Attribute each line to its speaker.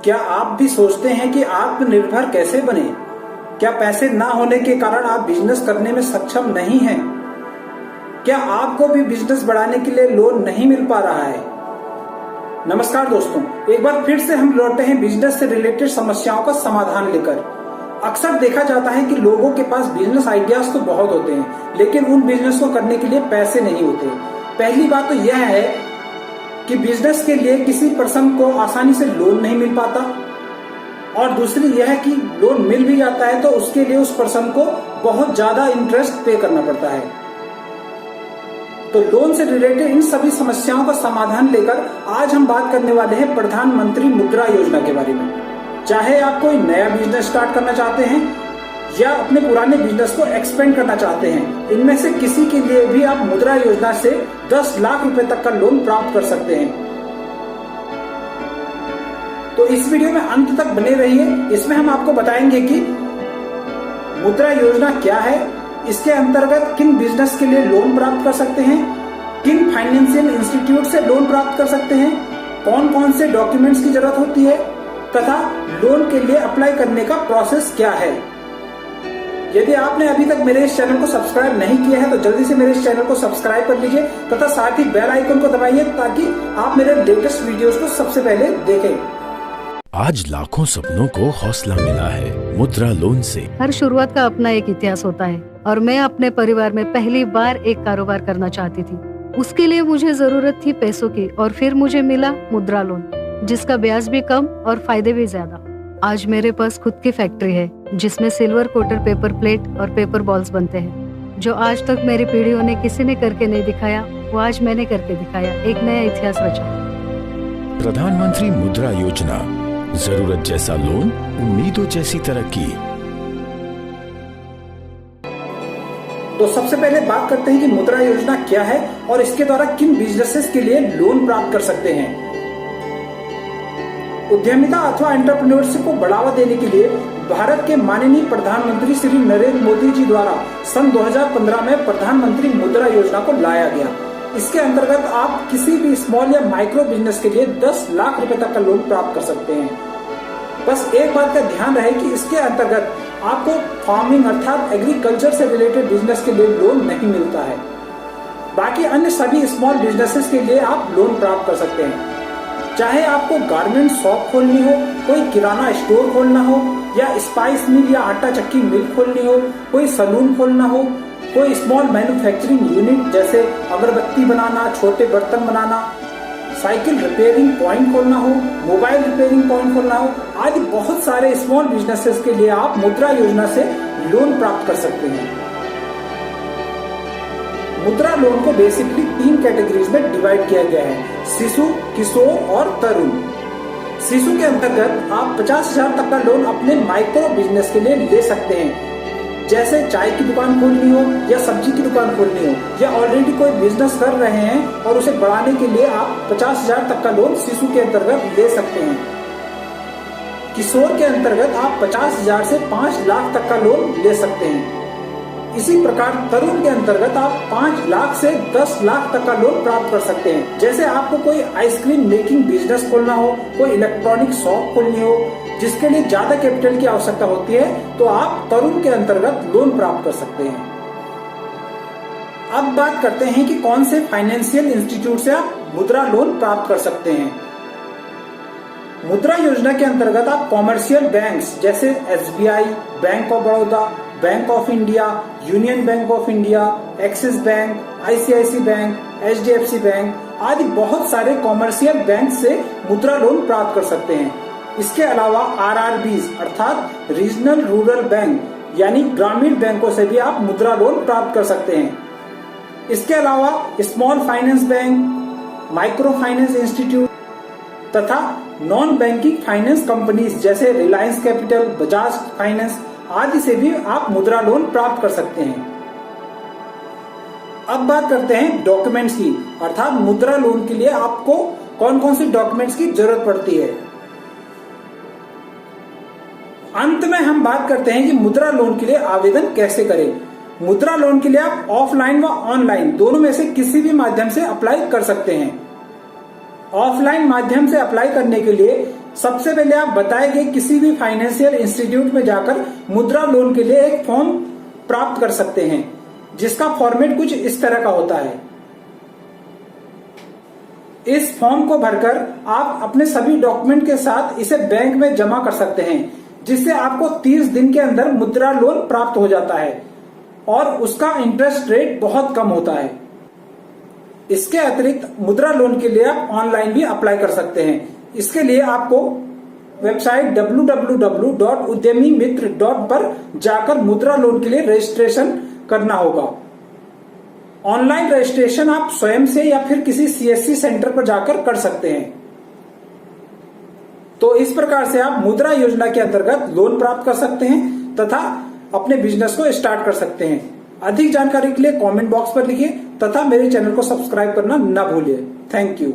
Speaker 1: क्या आप भी सोचते हैं कि आत्मनिर्भर कैसे बने? क्या पैसे ना होने के कारण आप बिजनेस करने में सक्षम नहीं हैं? क्या आपको भी बिजनेस बढ़ाने के लिए लोन नहीं मिल पा रहा है? नमस्कार दोस्तों, एक बार फिर से हम लौटे हैं बिजनेस से रिलेटेड समस्याओं का समाधान लेकर। अक्सर देखा जाता है कि लोगों के पास बिजनेस आइडियाज तो बहुत होते हैं, लेकिन उन बिजनेस को करने के लिए पैसे नहीं होते। पहली बात तो यह है कि बिजनेस के लिए किसी पर्सन को आसानी से लोन नहीं मिल पाता, और दूसरी यह है कि लोन मिल भी जाता है तो उसके लिए उस पर्सन को बहुत ज्यादा इंटरेस्ट पे करना पड़ता है। तो लोन से रिलेटेड इन सभी समस्याओं का समाधान लेकर आज हम बात करने वाले हैं प्रधानमंत्री मुद्रा योजना के बारे में। चाहे आप कोई नया बिजनेस स्टार्ट करना चाहते हैं या अपने पुराने बिजनेस को एक्सपेंड करना चाहते हैं, इनमें से किसी के लिए भी आप मुद्रा योजना से 10 लाख रुपए तक का लोन प्राप्त कर सकते हैं। तो इस वीडियो में अंत तक बने रहिए। इसमें हम आपको बताएंगे कि मुद्रा योजना क्या है, इसके अंतर्गत किन बिजनेस के लिए लोन प्राप्त कर सकते हैं, किन फाइनेंशियल इंस्टीट्यूट से लोन प्राप्त कर सकते हैं, कौन कौन से डॉक्यूमेंट्स की जरूरत होती है तथा लोन के लिए अप्लाई करने का प्रोसेस क्या है। यदि आपने अभी तक मेरे इस चैनल को सब्सक्राइब नहीं किया है तो जल्दी से मेरे इस चैनल को सब्सक्राइब कर लीजिए तथा साथ ही बेल आइकन को दबाइए ताकि आप मेरे लेटेस्ट वीडियोस को सबसे पहले देखें।
Speaker 2: आज लाखों सपनों को हौसला मिला है मुद्रा लोन से।
Speaker 3: हर शुरुआत का अपना एक इतिहास होता है और मैं अपने परिवार में पहली बार एक कारोबार करना चाहती थी। उसके लिए मुझे जरूरत थी पैसों की और फिर मुझे मिला मुद्रा लोन, जिसका ब्याज भी कम और फायदे भी ज्यादा। आज मेरे पास खुद की फैक्ट्री है जिसमें सिल्वर कोटेड पेपर प्लेट और पेपर बॉल्स बनते हैं। जो आज तक मेरी पीढ़ियों ने किसी ने करके नहीं दिखाया, वो आज मैंने करके दिखाया, एक नया इतिहास रचा।
Speaker 2: प्रधानमंत्री मुद्रा योजना, जरूरत जैसा लोन, उम्मीदों जैसी तरक्की।
Speaker 1: तो सबसे पहले बात करते हैं कि मुद्रा योजना क्या है और इसके द्वारा किन बिजनेसेस के लिए लोन प्राप्त कर सकते हैं। उद्यमिता अथवा एंटरप्रेन्योरशिप को बढ़ावा देने के लिए भारत के माननीय प्रधानमंत्री श्री नरेंद्र मोदी जी द्वारा सन 2015 में प्रधानमंत्री मुद्रा योजना को लाया गया। इसके अंतर्गत आप किसी भी स्मॉल या माइक्रो बिजनेस के लिए 10 लाख रुपए तक का लोन प्राप्त कर सकते हैं। बस एक बात का ध्यान रहे कि इसके अंतर्गत आपको फार्मिंग अर्थात एग्रीकल्चर से रिलेटेड बिजनेस के लिए लोन नहीं मिलता है। बाकी अन्य सभी स्मॉल बिजनेसेस के लिए आप लोन प्राप्त कर सकते हैं। चाहे आपको गारमेंट शॉप खोलनी हो, कोई किराना स्टोर खोलना हो, या स्पाइस मिल या आटा चक्की मिल खोलनी हो, कोई सलून खोलना हो, कोई स्मॉल मैन्युफैक्चरिंग यूनिट जैसे अगरबत्ती बनाना, छोटे बर्तन बनाना, साइकिल रिपेयरिंग पॉइंट खोलना हो, मोबाइल रिपेयरिंग पॉइंट खोलना हो, आदि बहुत सारे स्मॉल बिजनेसेस के लिए आप मुद्रा योजना से लोन प्राप्त कर सकते हैं। मुद्रा लोन को बेसिकली 3 कैटेगरीज में डिवाइड किया गया है: शिशु, किशोर और तरुण। शिशु के अंतर्गत आप 50,000 तक का लोन अपने माइक्रो बिजनेस के लिए ले सकते हैं, जैसे चाय की दुकान खोलनी हो या सब्जी की दुकान खोलनी हो, या ऑलरेडी कोई बिजनेस कर रहे हैं और उसे बढ़ाने के लिए आप 50,000 तक का लोन शिशु के अंतर्गत ले सकते हैं। किशोर के अंतर्गत आप 50,000 से 5 लाख तक का लोन ले सकते हैं। इसी प्रकार तरुण के अंतर्गत आप 5 लाख से 10 लाख तक का लोन प्राप्त कर सकते हैं। जैसे आपको कोई आइसक्रीम मेकिंग बिजनेस खोलना हो, कोई इलेक्ट्रॉनिक शॉप खोलनी हो जिसके लिए ज्यादा कैपिटल की आवश्यकता होती है, तो आप तरुण के अंतर्गत लोन प्राप्त कर सकते हैं। अब बात करते हैं कि कौन से फाइनेंशियल इंस्टीट्यूट से आप मुद्रा लोन प्राप्त कर सकते हैं। मुद्रा योजना के अंतर्गत आप कॉमर्शियल बैंक्स जैसे SBI, bank of Baroda, bank of India, union bank of India, axis bank, ICICI bank, HDFC bank आदि बहुत सारे कॉमर्शियल बैंक से मुद्रा लोन प्राप्त कर सकते हैं। इसके अलावा RRBs अर्थात रीजनल रूरल बैंक यानी ग्रामीण बैंकों से भी आप मुद्रा लोन प्राप्त कर सकते हैं। इसके अलावा small finance bank, micro finance institute तथा नॉन बैंकिंग फाइनेंस कंपनीज जैसे रिलायंस कैपिटल, बजाज फाइनेंस आदि से भी आप मुद्रा लोन प्राप्त कर सकते हैं। अब बात करते हैं डॉक्यूमेंट्स की, अर्थात मुद्रा लोन के लिए आपको कौन कौन से डॉक्यूमेंट्स की जरूरत पड़ती है। अंत में हम बात करते हैं कि मुद्रा लोन के लिए आवेदन कैसे करें। मुद्रा लोन के लिए आप ऑफलाइन व ऑनलाइन दोनों में से किसी भी माध्यम से अप्लाई कर सकते हैं। ऑफलाइन माध्यम से अप्लाई करने के लिए सबसे पहले आप बताए गए किसी भी फाइनेंशियल इंस्टीट्यूट में जाकर मुद्रा लोन के लिए एक फॉर्म प्राप्त कर सकते हैं, जिसका फॉर्मेट कुछ इस तरह का होता है। इस फॉर्म को भरकर आप अपने सभी डॉक्यूमेंट के साथ इसे बैंक में जमा कर सकते हैं, जिससे आपको 30 दिन के अंदर मुद्रा लोन प्राप्त हो जाता है और उसका इंटरेस्ट रेट बहुत कम होता है। इसके अतिरिक्त मुद्रा लोन के लिए आप ऑनलाइन भी अप्लाई कर सकते हैं। इसके लिए आपको वेबसाइट www.udyamimiत्र.in पर जाकर मुद्रा लोन के लिए रजिस्ट्रेशन करना होगा। ऑनलाइन रजिस्ट्रेशन आप स्वयं से या फिर किसी CSC सेंटर पर जाकर कर सकते हैं। तो इस प्रकार से आप मुद्रा योजना के अंतर्गत लोन प्राप्त कर सकते हैं तथा अपने बिजनेस को स्टार्ट कर सकते हैं। अधिक जानकारी के लिए कमेंट बॉक्स पर लिखिए तथा मेरे चैनल को सब्सक्राइब करना न भूलिए। Thank you.